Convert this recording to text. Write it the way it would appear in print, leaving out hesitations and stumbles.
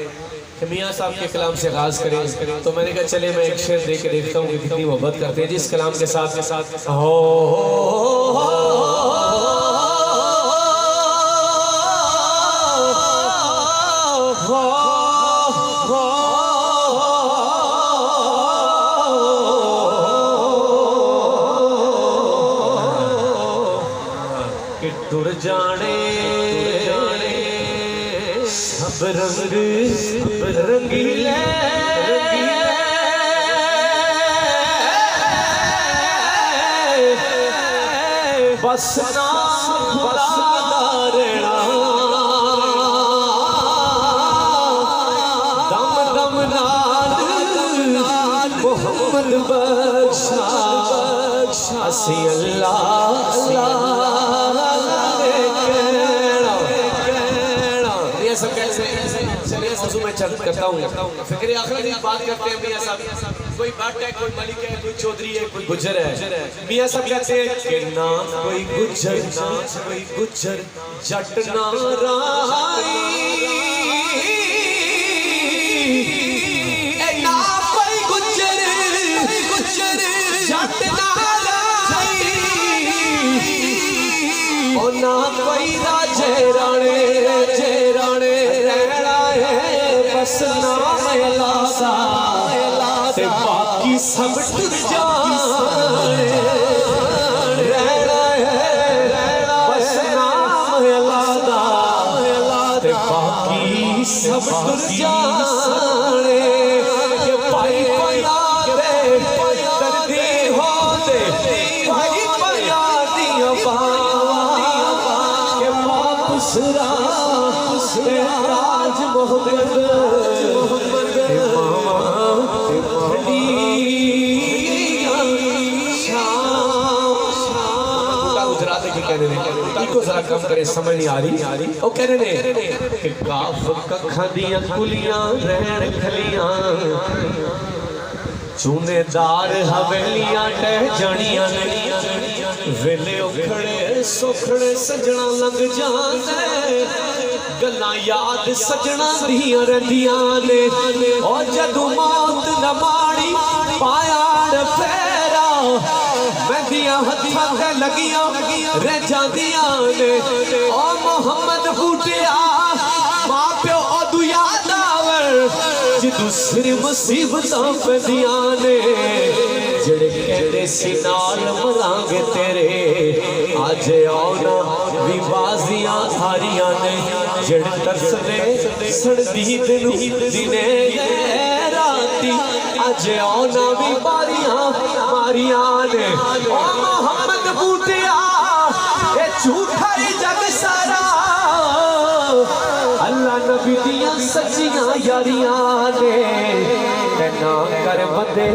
कि मियाँ साहब के कलाम से आगाज़ करें, तो मैंने कहा चले मैं एक शेर दे के देखता हूँ कि कितनी मोहब्बत करते हैं जिस कलाम के साथ कि टुर जाने सब रंग रंगीले बस दारेड़ा दम दम नाल मोहम्मद बख्शा असी करता हूँ फिक्र आखिरत की बात करते हैं। मियाँ साहब कोई भट्ट है, कोई मलिक है, कोई चौधरी है, कोई गुज्जर है। मियाँ साहब कहते हैं कि ना कोई गुज्जर ना कोई गुज्जर जट ना राई, ना कोई गुज्जर जट ना राई, और ना कोई राजे राणे रहना है बस नाम अल्लाह ते बाकी सब टुर जाने रहना है बस नाम अल्लाह ते बाकी सब टुर जाने के भाई पया दे दर्दी हो दे भाई पया दिया बाबा के वापसरा राज मोहम्मद जरा कम करे समझ नहीं आ रही। वो कह रहे कि काफ कखा दियां कुलियां रहन खलियां चूनेदार हवेलियां टह जानियां वेले उखड़े सुखड़े सजना लंघ जांदे गल्लां याद सजना दियां रहिंदियां ने ओ जदों मौत न माड़ी पायाड़ फेरा मैंदियां हत्थां ते लगियां रह जांदियां ने ओ मोहम्मद बूटिया मां प्यो ओदू याद आवे जिदू सिर मुसीबतां पैंदियां ने जेड़े कहते सी नाल मरांगे तेरे अज आउना भी बाजियां थारियां ने जेड़े तरसदे सड़दी दिने राती अज आउना भी बारियां मारियां ने ओ मोहम्मद बूटिया ए झूठा जग सारा अल्लाह नबी दियां सच्चियां यारियां ने ना कर बंदे।